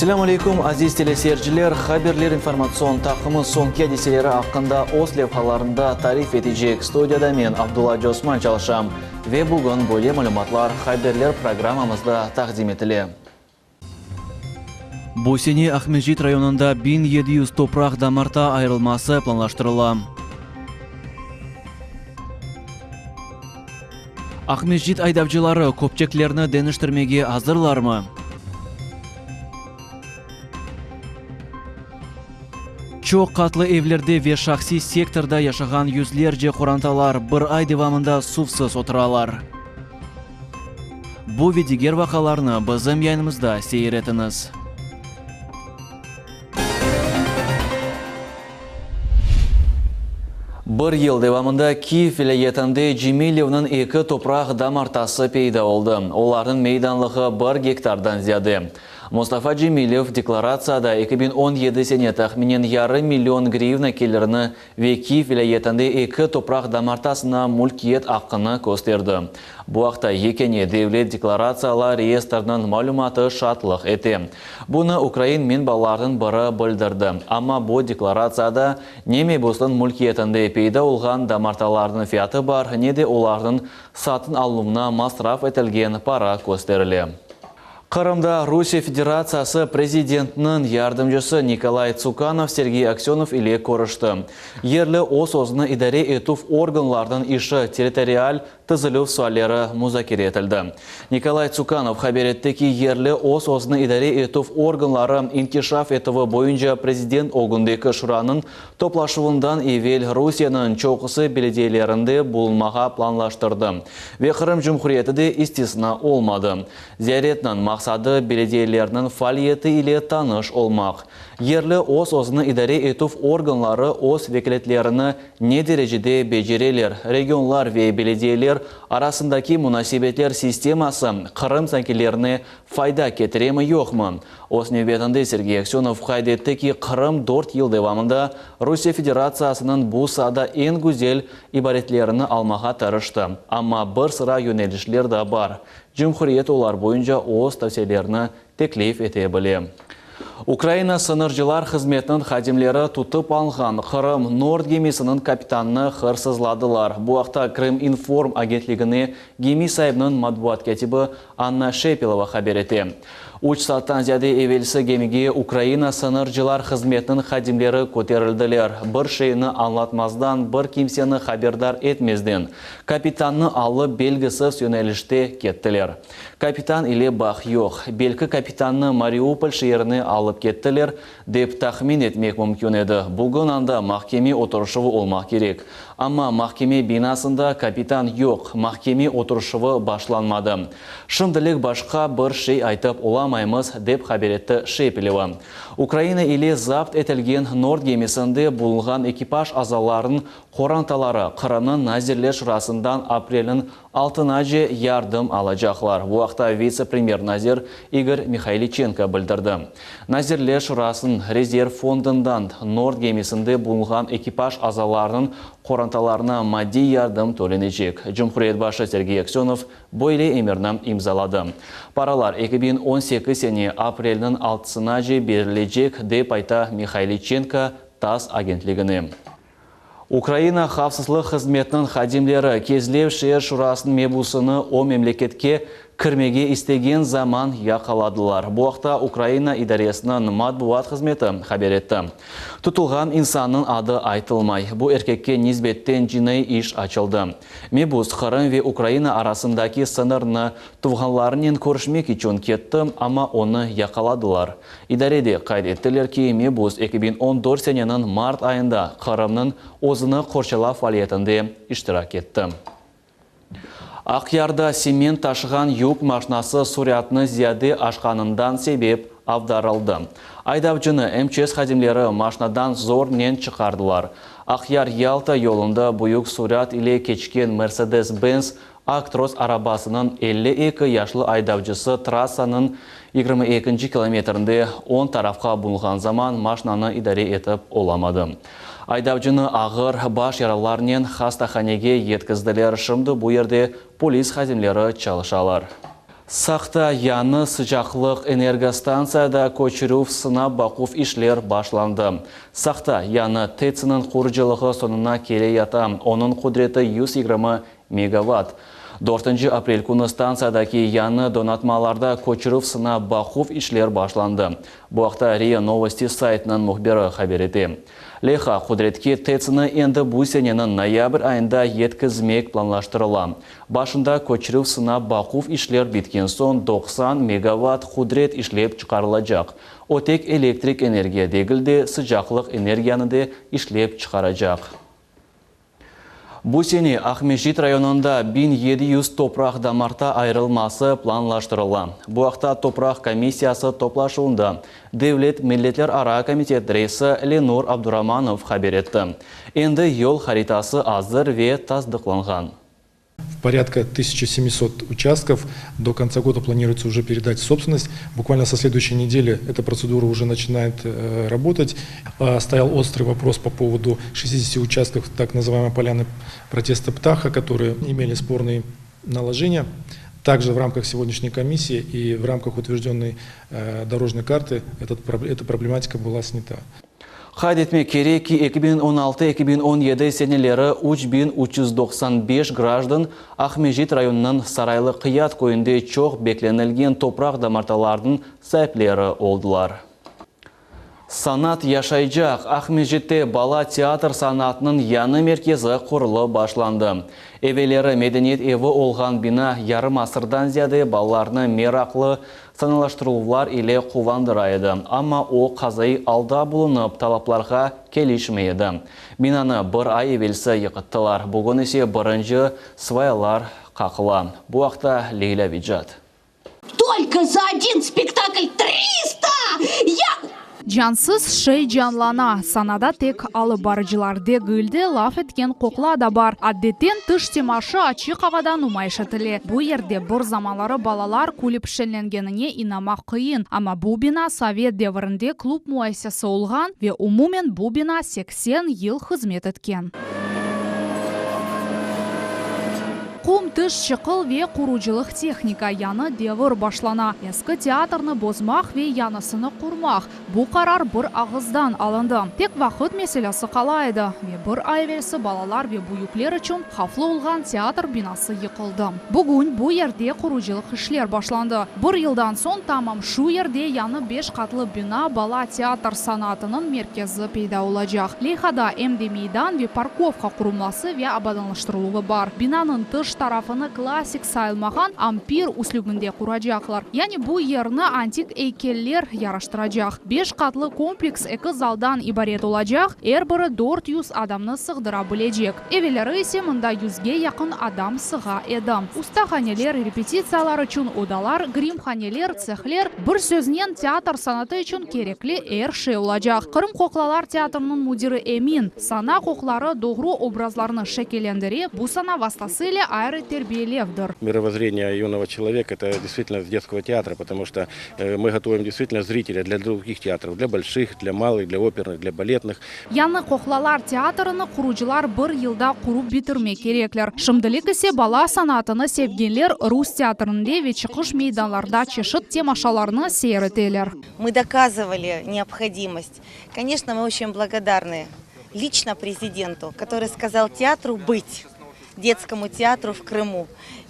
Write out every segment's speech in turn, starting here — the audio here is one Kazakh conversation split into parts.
Assalamu alaikum aziz telesiyerciler, haberler informasyon takımı son kediseleri hakkında OS levhalarında tarif edecek. Studiyada men Abdullah Osman çalışam ve bugün böyle malumatlar haberler programımızda takdim etili. Bu sene Ahmedjit rayonunda 1700 toprak damarta ayrılması planlaştırılı. Ahmedjit aydavcıları köpçeklerini deniştirmege hazırlar mı? Çok katlı evlerde ve şahsi sektorda yaşayan yüzlerce korantalar bir ay devamında suvsuz oturalar. Bu ve diğer vakalarını bizim yayınımızda seyretiniz. Bir yıl devamında Kiev vilayetinde Cemilev'nin 2 toprak damartası peyda oldu. Onların meydanlığı 1 gektardan ziyade. Mustafa Cemilev deklaratsiyada 2017 sene tahminen yarım milyon grivna kellerini ve Kiev vilayetinde 2 toprak damartasına mulkiyet hakkını gösterdi. Bu haqda yekene devlet deklaratsiyalar reyestrinin malumatı şartlık etti. Bunu Ukrayin menbalarının biri bildirdi. Ama bu deklaratsiyada ne mebus'un mulkiyetinde peyda olgan damartalarının fiyatı var, ne de onların satın alımına masraf etilgen para gösterildi. Kırım'da Rusya Federasyası Prezidentinin yardımcısı Nikolay Tsukanov Sergey Aksyonov ile görüştü. Yerli o'z-o'zini idare etuv organlarının işi territorial tizilov sualleri muzokara etildi. Nikolay Tsukanov haber etdi ki yerli o'z-o'zini idare etuv organları inkişaf etuvi boyunca Prezident ogundaki şuranın toplaşıvından evvel Rusya'nın çoğusu belediyelerinde bulunmağa planlaştırdı. Ve Kırım Cumhuriyeti de istisna olmadı. Ziyaretinin maksadı belediyelerinin faaliyeti ile tanış olmak. Yerli o'z-o'zini idare etuv organları o'z vekaletlerini ne derecede beceriler, regionlar ve belediyeler arasındaki münasebetler sisteması Kırım sankilerine fayda getirir mi yok mu? O'z növbetinde Sergey Aksyonov kaydetti ki Kırım 4 yıl devamında Rusya Federasyasının bu sahada en güzel ibaretlerini almağa tarıştı. Ama bir sıra yönelişler de var. Cumhuriyet olar boyunca o'z tavsiyelerini teklif etebilir. Ukrayna sınırcılar hizmetinin xadimleri tutup algan Kırım Nord gemisinin kapitanını hırsızladılar. Bu haqda Krim Inform agentligini gemi sahibinin matbuat katibi Anna Shepilova haber etti. 3 saattan ziyade evvelsi gemiге Ukrayna sınırcılar hizmetinin xadimleri ko'tarildilar. Bir şeyini anlatmazdan, bir kimseni haberdar etmezden. Kapitanını alıp belgisiz yönelişte kettiler. Kapitan ile bah yok. Belki kapitanını Mariupol şehrini alıp kettiler deb tahmin etmek mümkün edi. Bugün anda mahkeme oturuşu olmak gerek. Ama mahkeme binasında kapitan yok. Mahkeme oturuşu başlanmadı. Şimdilik başka bir şey aytıp olamayız deb haber etti Shepilova. Ukrayna ile zapt etilgen Nord gemisinde bulungan ekipaj azalarının korantaları Kırım'ın Nazirler Şurası'ndan aprelin 6-cı yardım alacaklar. Bu haqda vice-premier nazir Igor Mikhailichenko bildirdi. Nazirler Şurası'nın rezerv fondundan Nord gemisinde bulunan ekipaj azalarının korantalarına maddi yardım tölenecek. Cumhuriyet başı Sergey Aksyonov böyle emirni imzaladı. Paralar 2018 sene aprelin 6-cı berilecek deb ayta Mikhailichenko TASS agentligini. Ukrayna Xavfsızlık Hizmetinin xadimleri Kezlev şehir şurasının mebusını o memleketke kirmege istegen zaman yakaladılar. Bu haqda Ukrayna idaresinin matbuat hizmeti haber etti. Tutulgan insanın adı aytılmay. Bu erkekке nisbetten jinay iş açıldı. Mebus Kırım ve Ukrayna arasındaki sınırını tuğanlarının görüşmek için kettim ama onu yakaladılar. İdarede kaydettiler ki Mebus 2014 senenin Mart ayında Kırım'ın o'zini qo'rshalab faaliyetinde iştirak etti. Aqyarda sement taşıgan yük maşinası suryatını ziyade aşkanından sebep avdarıldı. Aydavcını MЧS xadimleri maşinadan zornen çıkardılar. Aqyar Yalta yolunda buyuk suryat ile keçken Mercedes-Benz Actros arabasının 52 yaşlı aydavcısı trassanın 22 kilometrinde 10 tarafqa bulungan zaman maşinanı idare etip olamadı. Aydavcını ağır baş yaralarından hastahanege yetkizdiler. Şimdi bu yerde polis xadimleri çalışalar. Сақта яны sıcaqlıq энергостанцияда көчіру сынап бақуф ишлер башланды. Сақта яны ТЭЦ-нің құржылығы сонына келе ята, оның құдреті 120 мегаватт. 4 апрель күні станциядаки яны донатмаларда көчіру сынап бақуф ишлер башланды. Бұақта РИА Новости сайтының мұхбері хабареті. Леха құдретке ТЭЦ-ні енді бұл сененің ноябрь айында еткізмек планлаштырыла. Башында көчіру сынап бақуф ишлер біткен сон 90 мегаватт құдрет ишлеп чықарылажақ. Отек электрик энергия дегілде sıcaqlıq энергияны де ишлеп чықарajaq. Бұл сене Ахмежит районында 1700 топрақ дамарта айрылмасы планлаштырыла. Бұақта топрақ комиссиясы топлашуында Devlet Milletler Ара комитет рейсі Ленур Абдураманов хабар етті. Енді ел харитасы азыр ве таздықланған. Порядка 1700 участков. До конца года планируется уже передать в собственность. Буквально со следующей недели эта процедура уже начинает работать. Стоял острый вопрос по поводу 60 участков так называемой поляны протеста Птаха, которые имели спорные наложения. Также в рамках сегодняшней комиссии и в рамках утвержденной дорожной карты эта проблематика была снята. Қадетме керек ки 2016-2017 сенелері 3395 граждан Ахмежит районының Сарайлы қият көйінде чоқ бекленілген топрақ дамарталардың сәплері олдылар. Санат яшайжақ Ахмежитте бала театр санатының яны меркезі құрылы башланды. Эвелері мәдениет еві олған бина ярым асырдан зияды балаларны мерақлы саналаштырулар иле қувандырайды. Амма о қазай алда бұлынып талапларға келешмейді. Бинаны бір ай евелсі еқіттілар. Бүгін есе бірінші свайлар қақыла. Бұақта Лейла Виджат. Только за один спектакль 300! Жансыз шей жанлана. Санада тек алып барыжыларды гүлді лаф еткен қоқла да бар. Аддеттен тыш темашы ачық авадан умайшытылы. Бұл ерде бір замалары балалар көліп шелленгеніне инамақ қиын. Ама бұл бина совет девірінде клуб муайсясы олған ве умумен бұл бина 80 ел қызмет еткен. Қум тыш шықыл ве құружылық техника яны девір башлана. Ескі театрны бозмақ ве янысыны құрмақ. Бұл қарар бір ағыздан алынды. Тек вақыт меселесі қалайды. Ве бір айверсі балалар ве бұйыклер үшін хафлы олған театр бинасы еқылды. Бүгін бұл ерде құружылық ішлер башланды. Бір елдан сон тамам шу ерде яны 5 қатлы бина бала театр санатының меркезі пейда олажақ. Лейхада әмде мейдан ве парковка құрылмасы ве абаданлаштырылуы бар. Бинаның тыш тарафыны классик сайылмаған ампир услугінде құрajaqlar. Яни бұл ерні антик эйкеллер яраштырajaq. 5 қатлы комплекс 2 залдан ибарет олajaq. Әрбірі 400 адамны сығдыра білежек. Эвелері есе мұнда 100-ге яқын адам сыға еді. Ustaханелер, репетициялар үшін одалар, гримханелер, цехлер, бір сөзінен театр санаты үшін кереклі әрше олajaq. Қырым қоқлалар театрының мудиры Эмин. Сана қоқлары доғру образларны шекелендіре, бұл сана вастасылі Мировоззрение юного человека – это действительно с детского театра, потому что мы готовим действительно зрителя для других театров, для больших, для малых, для оперных, для балетных. Яны қоқлалар театрыны құружылар бір елда құрып бітірме кереклер. Шымдылық есе бала санатыны севгенлер Рус театрында ве чықыш мейданларда чешіт темашаларны сейретелер. Мы доказывали необходимость. Конечно, мы очень благодарны лично президенту, который сказал театру быть. Детскому театру в Крыму.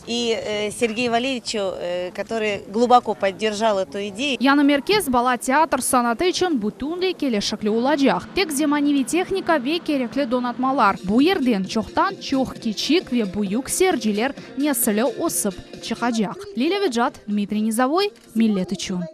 И Сергею Валерьевичу, который глубоко поддержал эту идею. Яны меркез бала театр санаты үшін бүтінлі келешіклі олajaq. Тек земаневи техника ве кереклі донатмалар. Бұл ерден чоқтан чоқ кичик ве бұйық серджелер несілі осып чықajaq. Лейла Виджат, Дмитрий Низовой, Миллет үшін.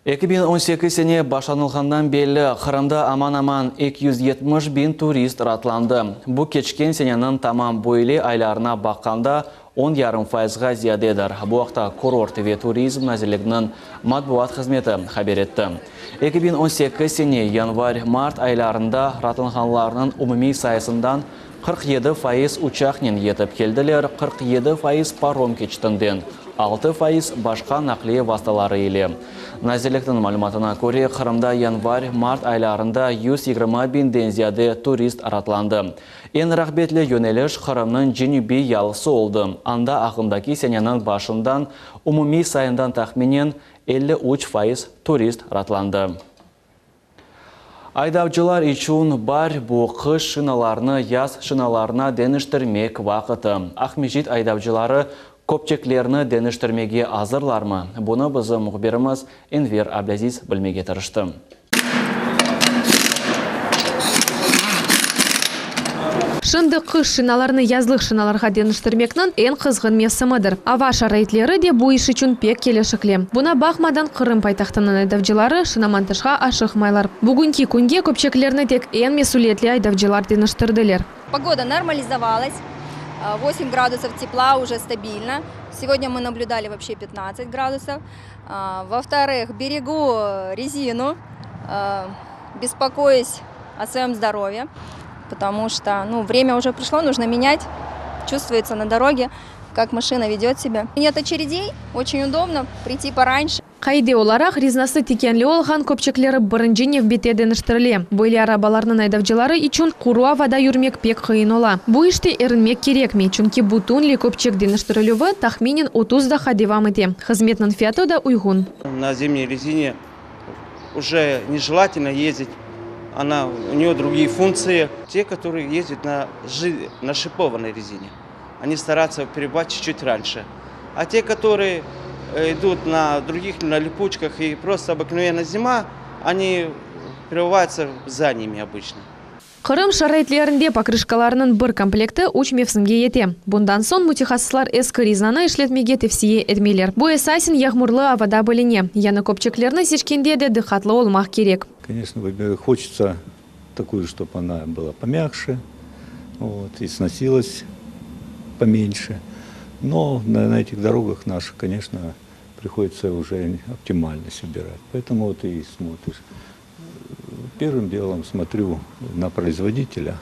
2018 сене башанылғандан белі Қырымда аман-аман 270 бин турист ратланды. Бұл кечкен сененің тамам бойлы айларына баққанда 10,5%-ға зиядедір. Бұл уақта курорт ве туризм мәзілігінің матбуат қызметі хабар етті. 2018 сене январь-март айларында ратланғанларының умуми сайысындан 47% учақнен етіп келділер, 47% паром кечтінден. 6% башқа нақлие васталары елі. Назирліктің мәліметіне көре Қырымда январь-март айларында 120 бинден зияде турист аратланды. Ең рахбетлі yöneliş Қырымның Женюби ялысы олды. Анда ағымдаки сененің башындан умуми сайындан тахминен 53% турист аратланды. Айдавчылар үшін бар бұл қыш шиналарны яз шиналарына денештірмек вақыты. Ахмежит айдавчылары көпчеклерні денештірмеге азырлармы? Бұны бізді мұхберіміз Энвер Аблязиз білмеге тырышты. Шынды қыш шиналарны язлық шиналарға деніштірмекнің ең қызғын месімідір. Ава шарайтлері де бұл іш үшін пек келешікле. Бұна бақмадан Қырым пайтақтының айдавчылары шинамантышға ашықмайлар. Бүгінгі күнге көпчеклерні тек ең месулетлі айдавчылар деніштірділер. Погода нормализовалась. 8 градусов тепла уже стабильно. Сегодня мы наблюдали вообще 15 градусов. Во-вторых, берегу резину, беспокоюсь о своем здоровье, потому что время уже пришло, нужно менять. Чувствуется на дороге, как машина ведет себя. Нет очередей, очень удобно прийти пораньше. Қайде оларақ ризнасы текенлі олған көпчеклері бірінжіне вбете деніштіріле. Бойлі арабаларының айдавчылары üçün құруа вада юрмек пек қиын ола. Бұл іште ерінмек керек ме, чүнки бұтунлі көпчек деніштірілуі тахминен 30 девам ете. Қызметнің фиаты да уйгун. На зимней резине уже нежелательно ездить. У нее другие функции. Те, которые ездят на шипованной резине, они стараются перебывать чуть-чуть раньше. А те, которые идут на других, на липучках и просто обыкновенная зима, они прерываются за ними обычно. Қырым шарайтлерінде покрышкаларының бір комплекті үч мевсімге ете. Бұндан сон мутихасыслар эскі ризнаны ішлетмеге тефсие әдмелер. Бұл эсасин яғмырлы авада бөліне. Яны көпчеклерні сешкенде де дыхатлы олмақ керек. Конечно, хочется такую, чтобы она была помягче, и сносилась поменьше. Но на этих дорогах наших, конечно, приходится уже оптимально собирать. Поэтому и смотришь. Первым делом смотрю на производителя,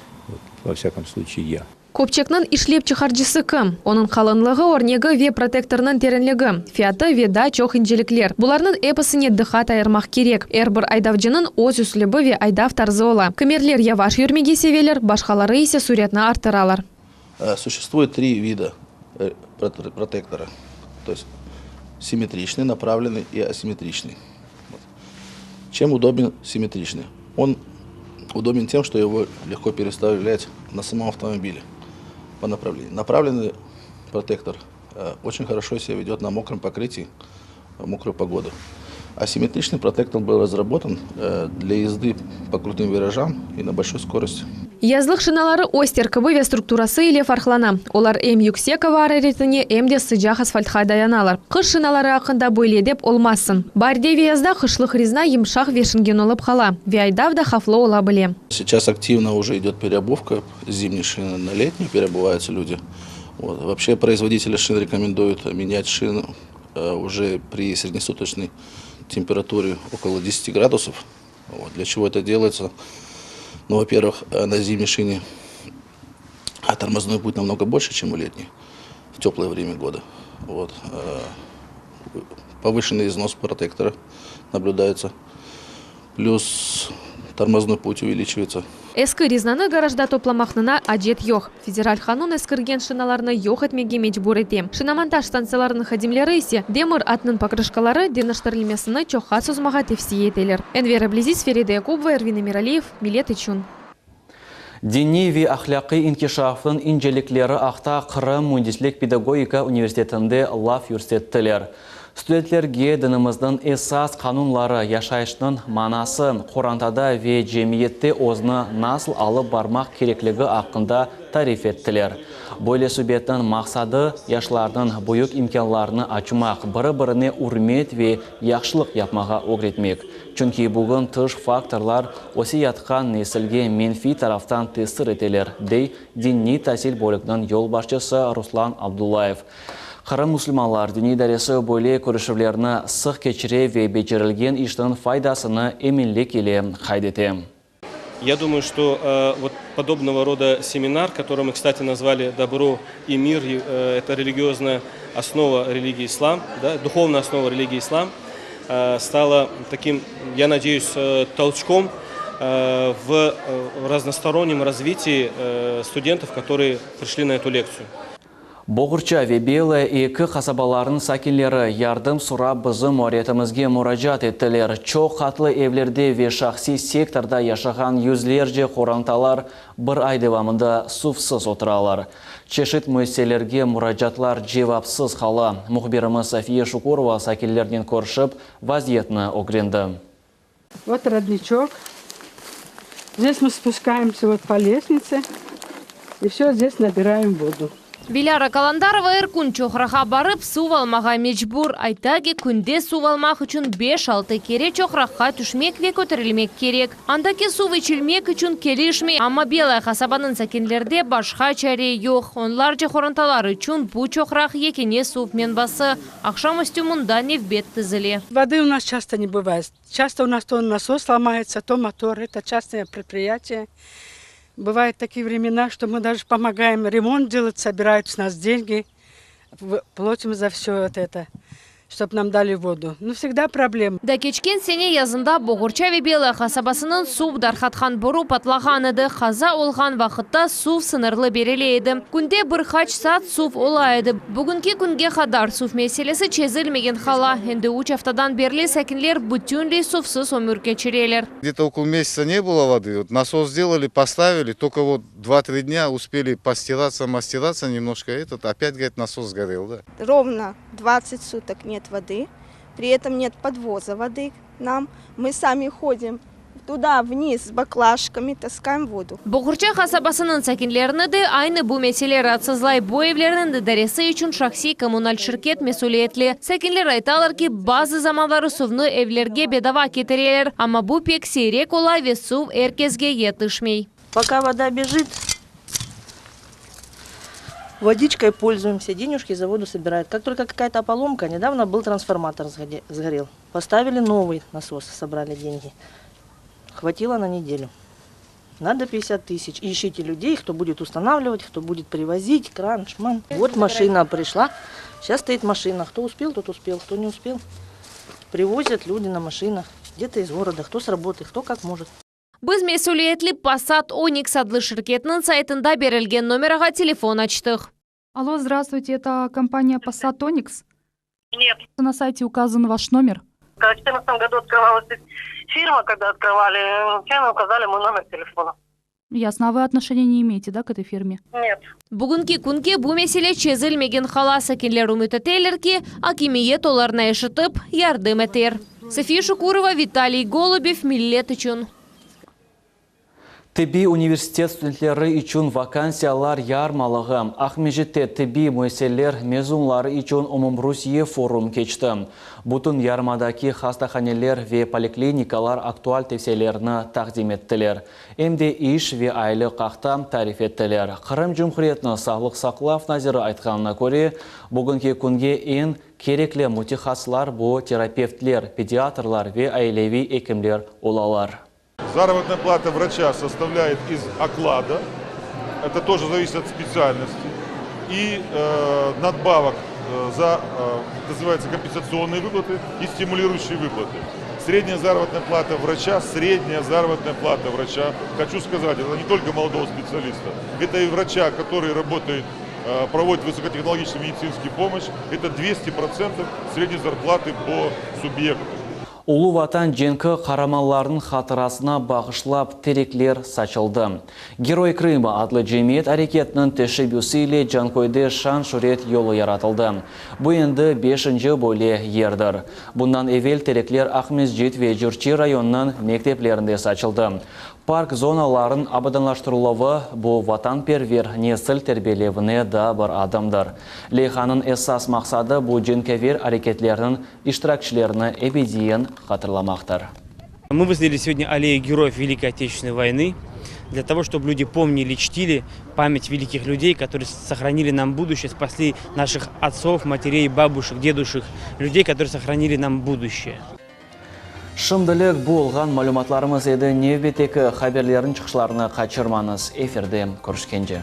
во всяком случае я. Көпчекнің ишлеп чықаржысы кім? Оның қалынлығы орнегі ве протекторның теренлігі, фиаты веда чоқ инжеліклер. Бұларның эпосыне дыхат айырмақ керек. Әрбір айдавжының оз үслібі ве айдав тарзы ола. Кімерлер яваш юрмеге севелер, башқалары есе суретна артыралар. Существует 3 вида протектора. То есть симметричный, направленный и асимметричный. Чем удобен симметричный? Он удобен тем, что его легко переставлять на самом автомобиле по направлению. Направленный протектор очень хорошо себя ведет на мокром покрытии, в мокрую погоду. Асимметричный протектор был разработан для езды по крутым виражам и на большой скорости. Язлық шиналары остеркібі ве структурасы иле фархлана. Олар әм юксек авары ретіне әмде сыжақ асфальтқа даяналар. Қыш шиналары ақында бойледеп олмасын. Барде веязда қышлық ризна емшақ вешінген олып қала. Вейайдавда хафло ола біле. Сейчас активно уже идет переобувка зимней шины на летнюю, переобуваются люди. Вообще производители шин рекомендуют менять шину уже при среднесуточной температуре около 10 градусов. Для чего это делается? Во-первых, на зимней шине тормозной путь намного больше, чем у летней, в теплое время года. Повышенный износ протектора наблюдается, плюс тормозной путь увеличивается. Эскі ризнаны гаражда топламақнына аджет йоқ. Федераль қанун эскірген шиналарны йоқ етмеге мечбур ете. Шинамонтаж станцияларының хадимлері есе демір атның покрышкалары деніштірілмесіні чоққа созмаға тефсие етелер. Энвер Аблязиз, Ферида Якубова, Эрвин Эмиралиев, Милет Ичун. Дини ве ахляқи инкишафын инжеліклері ақта Қырым Мундислік педагогика университетінде лав юрстеттілер. Студенттерге дініміздің эсас қанунлары яшайшының манасы қорантада ве жемиетте озны насыл алып бармақ кереклігі ақында тариф еттілер. Бойле субъеттің мақсады яшлардың бұйық имканларыны ачымақ, бірі-біріне үрмет ве яқшылық япмаға огретмек. Чүнки бүгін тыш факторлар оси ятқан несілге менфи тарафтан тестір етелер, дей дини тәсіл бөлігінің yol başçысы Руслан Абдуллаев. Қырым мұсылманлар дүние дәресі бөле көрішівлеріні сық кечіре ве бечерілген іштің файдасыны емінлік еле қайдеті. Я думаю, что вот подобного рода семинар, который мы, кстати, назвали «Добро и мир», это религиозная основа религии ислам, да, духовная основа религии ислам, стала таким, я надеюсь, толчком в разностороннем развитии студентов, которые пришли на эту лекцию. Боғырча вебелі екі қасабаларын сакинлері ярдым сұрап бізім оретімізге мұражат еттілер. Чоқ қатлы евлерде ве шақси секторда яшаған юзлерже қоранталар бір айдевамында суфсыз отыралар. Чешіт мөселерге мұражатлар жевапсыз қала. Мұхберіміз София Шукурова сакинлерден көршіп вазиетні огренді. Вот родничок. Здесь мы спускаемся вот по лестнице и все здесь набираем воду. Биляра Каландарова Иркун чохраха барып су алмаға мечбур. Айтаги күнде су алмақ үшін 5-6 кере чохраха түшмек ве көтерілмек керек. Андаки су вечілмек үшін келішме, амма белая қасабанын сәкенлерде башқа чаре жоқ. Онлар же хоранталар үшін бұ чохрах екене суфмен басы. Ақшам үстімунда невбет тізіле. Воды у нас часто не бывает. Часто у нас то насос ломается, то мотор. Это частное предприятие. Бывают такие времена, что мы даже помогаем ремонт делать, собирают с нас деньги, платим за все это, чтобы нам дали воду. Но всегда проблема. Да кечкен сене язында Боғырча белая қасабасының сув дархатхан бұру патлаған еді. Қаза олған вақытта сув сынырлы берелейді. Күнде бір хач саат сув олайды. Бүгінгі күнге қадар сув меселесі чезілмеген қала. Енді 3 аптадан берлі сәкінлер бүтінлей сувсыз өмір кечірелер. Где-то около месяца не было воды. Вот насос сделали, поставили, только вот 2-3 дня успели постираться, мастераться немножко. Опять, говорит, насос сгорел, да? Ровно 20 суток нет воды, при этом нет подвоза воды нам. Мы сами ходим туда вниз с баклажками, таскаем воду. Боғырча қасабасының сәкінлеріні де айны бұ меселер атсызлай бойевлерінің де дәресі үшін шақси коммуналь шirket месулетлі. Сәкінлер айталар ки базы заманлары сувны евлерге бедава кетерелер, ама бұ пек сейрек олай ве сув эркезге етішмей. Пока вода бежит, водичкой пользуемся, денежки за воду собирают. Как только какая-то поломка, недавно был трансформатор сгорел. Поставили новый насос, собрали деньги. Хватило на неделю. Надо 50 тысяч. Ищите людей, кто будет устанавливать, кто будет привозить, кран, шман. Вот машина пришла. Сейчас стоит машина. Кто успел, тот успел. Кто не успел, привозят люди на машинах. Где-то из города, кто с работы, кто как может. Біз месулиетли Passat Onyx адлы шirketінің сайтында берілген номераға телефон açтық. Алло, здравствуйте, это компания Passat Onyx? Нет. На сайте указан ваш номер. В 2014 году открывалась фирма, когда открывали, все указали мой номер телефона. Ясно, а вы отношения не имеете, да, к этой фирме? Нет. Бүгінгі күнге бұ меселе чезілмеген қала сәкенлер үмітетелер ки, акимиет оларына ешітіп, ярдым етер. София Шукурова, Виталий Голубев, Миллет үшін. Тиби университет студентлері үшін вакансиялар ярмалығы. Ахмежетте тиби мөселер мезунлары үшін Умумрусия форум кечті. Бұтын ярмадаки хастаханелер ве поликлиникалар актуал тевселеріні тақдим еттілер. Емде иш ве айлы қақтам тариф еттілер. Қырым Жұмхуретні сағлық сақлав назиры айтқанына көре, бүгінгі күнге ең кереклі мутихаслар бұ терапевтлер, педиатрлар ве айлеви екімлер олалар. Заработная плата врача составляет из оклада, это тоже зависит от специальности, и надбавок за, называется, компенсационные выплаты и стимулирующие выплаты. Средняя заработная плата врача, хочу сказать, это не только молодого специалиста, это и врача, который работает, проводит высокотехнологичную медицинскую помощь, это 200% средней зарплаты по субъекту. Улу ватан женкі қарамаларын хатырасына бағышлап тереклер сачылды. Герой Крыма адлы жемет әрекетінің тешебюсиле жанкойды шан шурет yolu яратылды. Бұл енді 5-ші бөле ердір. Бұндан евел тереклер Ахмезжет ве Жүрчи районының мектеплерінде сачылды. Парк зоналарын абаданлаштырылығы бұл ватан первер несіл тербелевіне да бір адамдар. Лейханын эссас мақсады бұл женкевер әрекетлерінің иштиракчилеріні эбедиен хатырламақтар. Мы воздвигли сегодня аллею героев Великой Отечественной войны, для того, чтобы люди помнили, чтили память великих людей, которые сохранили нам будущее, спасли наших отцов, матерей, бабушек, дедушек, людей, которые сохранили нам будущее. Шымдылык болған малуматларымыз еді, невбетекі хаберлерін чықшыларыны қачырманыз. Эфирде көрішкенде.